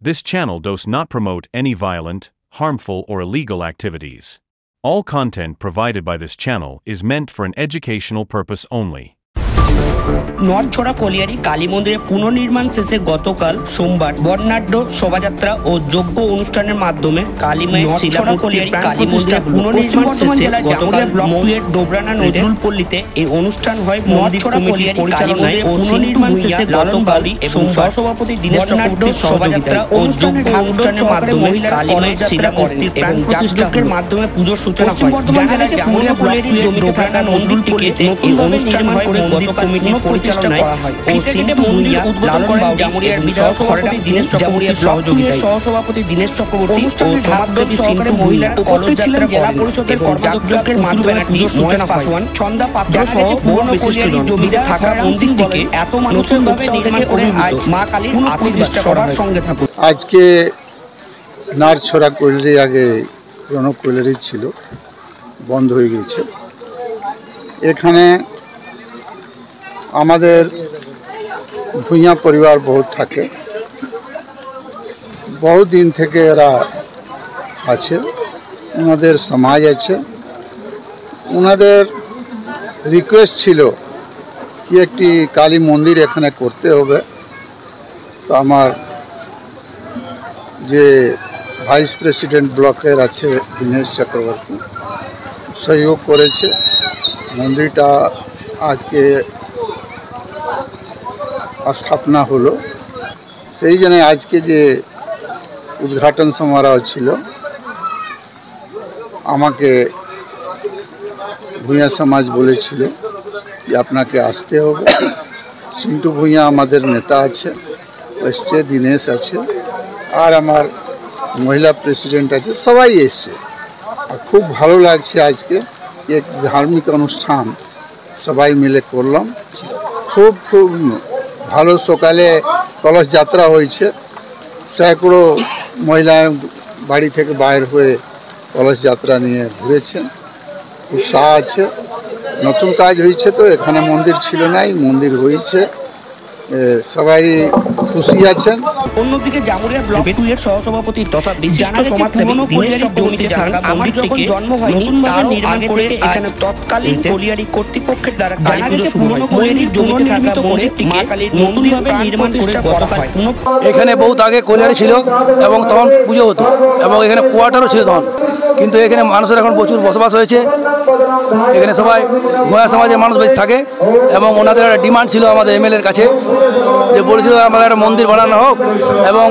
This channel does not promote any violent, harmful, or illegal activities. All content provided by this channel is meant for an educational purpose only. নড়ছড়া colliery Kali মন্দিরে পুনর্নির্মাণ শেষে গতকাল সোমবার বর্ণাঢ্য শোভাযাত্রা ও যজ্ঞ অনুষ্ঠানের মাধ্যমে কালী মায়ের শিলা কলিয়ারি কালী মন্দিরে পুনর্নির্মাণ শেষে গতকাল ব্লকের ডোবরানা নজরুল পল্লীতে এই অনুষ্ঠান হয়। নড়ছড়া কলিয়ারি কালী মন্দিরে পুনর্নির্মাণ শেষে গতকাল এবং সহসভাপতি দীনেশ চক্রবর্তীর শোভাযাত্রা ও যজ্ঞ অনুষ্ঠানের মাধ্যমে কালী মায়ের শিলা মূর্তির প্রাণ প্রতিষ্ঠার মাধ্যমে পুজোর সূচনা হয়। জানা গেছে জামুরিয়া ব্লকের জমিতে থাকা নজরুল পল্লীতে এই অনুষ্ঠান করে গত কমিটি পরিচালনা করা হয় ও সিন্টু ভূঁইয়া উদ্বোধন করেন জামুরিয়ার সভাপতি দীনেশ চক্রবর্তীর সহযোগিতায়। সহসভাপতি দীনেশ চক্রবর্তী ও সমাজসেবী সিন্টু ভূঁইয়া উপস্থিত ছিলেন জেলা পরিষদের কর্মাধ্যক্ষের মাধ্যমে পুজোর সূচনা হয়। ছন্দা পাত্র সহ বহু বিশিষ্টজন জমিতে থাকা মন্দিরটিকে এত মানুষের ভাবে নির্মাণ করে আজ মা কালীর আশীর্বাদ সবার সঙ্গে থাকুন। আজকে নাড়ছড়া কলিয়ারি আগে পুরনো কলিয়ারি ছিল, বন্ধ হয়ে গেছে। এখানে আমাদের ভূঁইয়া পরিবার বহুত থাকে, বহু দিন থেকে এরা আছে, ওনাদের সমাজ আছে। ওনাদের রিকোয়েস্ট ছিল কি একটি কালী মন্দির এখানে করতে হবে। তো আমার যে ভাইস প্রেসিডেন্ট ব্লকের আছে দীনেশ চক্রবর্তী সহযোগ করেছে। মন্দিরটা আজকে স্থাপনা হলো। সেই জন্য আজকে যে উদ্ঘাটন সমারোহ ছিল, আমাকে ভূঁইয়া সমাজ বলেছিল যে আপনাকে আসতে হবে। সিন্টু ভূঁইয়া আমাদের নেতা আছে, এসছে, দীনেশ আছে, আর আমার মহিলা প্রেসিডেন্ট আছে, সবাই এসছে। আর খুব ভালো লাগছে আজকে এক ধার্মিক অনুষ্ঠান সবাই মিলে করলাম। খুব খুব ভালো। সকালে কলস যাত্রা হয়েছে, সैकड़ों মহিলা বাড়ি থেকে বাইর হয়ে কলস যাত্রা নিয়ে ঘুরেছেন। উৎসাহ আছে। নতুন কাজ হয়েছে, তো এখানে মন্দির ছিল নাই, মন্দির হয়েছে, সবাই খুশি আছেন। অন্যদিকে জামুরিয়া ব্লক 2 এর সহসভাপতি তথা বিশিষ্ট সমাজসেবী দীনেশ চক্রবর্তী জানান, আমার যখন জন্ম হয়নি তার আগে করে এখানে তৎকালীন কলিয়ারি কর্তৃপক্ষের দ্বারা কালী পুজো শুরু হয়। কলিয়ারির জমিতে থাকা মন্দিরটিকে মা কালীর নতুনভাবে নির্মাণ করা হয়। এখানে বহুত আগে কলিয়ারি ছিল এবং তখন পুজো হতো এবং এখানে কোয়ার্টারও ছিল তখন, কিন্তু এখানে মানুষের এখন প্রচুর বসবাস হয়েছে। এখানে সবাই ভূঁইয়া সমাজের মানুষ বেশি থাকে এবং ওনাদের একটা ডিমান্ড ছিল আমাদের এমএলএর কাছে, যে বলেছিল আমাদের একটা মন্দির বানানো হোক এবং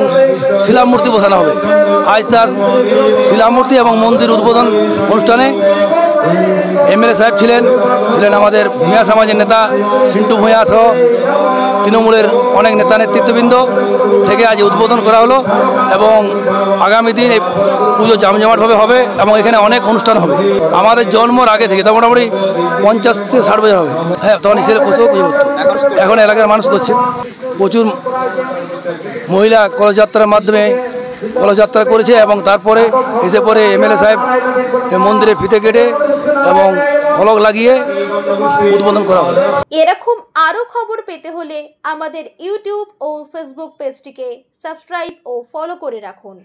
শিলামূর্তি বসানো হবে। আজ তার শিলামূর্তি এবং মন্দির উদ্বোধন অনুষ্ঠানে এমএলএ সাহেব ছিলেন আমাদের ভূঁইয়া সমাজের নেতা সিন্টু ভূঁইয়া সহ তৃণমূলের অনেক নেতা নেতৃত্ববৃন্দ থেকে আজ উদ্বোধন করা হলো এবং আগামী দিন এই পুজো জমজমাটভাবে হবে এবং এখানে অনেক অনুষ্ঠান হবে। আমাদের জন্মর আগে থেকে তা মোটামুটি 50 থেকে 60 বছর হবে। হ্যাঁ, তখন হিসেবে কোথাও পুজো করতো। এখন এলাকার মানুষ করছে। প্রচুর মহিলা কলসযাত্রার মাধ্যমে কলসযাত্রা করেছে এবং তারপরে এসে পরে এমএলএ সাহেব মন্দিরে ফিতে কেটে এবং ফলক লাগিয়ে উদ্বোধন করা হয়। এরকম আরও খবর পেতে হলে আমাদের ইউটিউব ও ফেসবুক পেজটিকে সাবস্ক্রাইব ও ফলো করে রাখুন।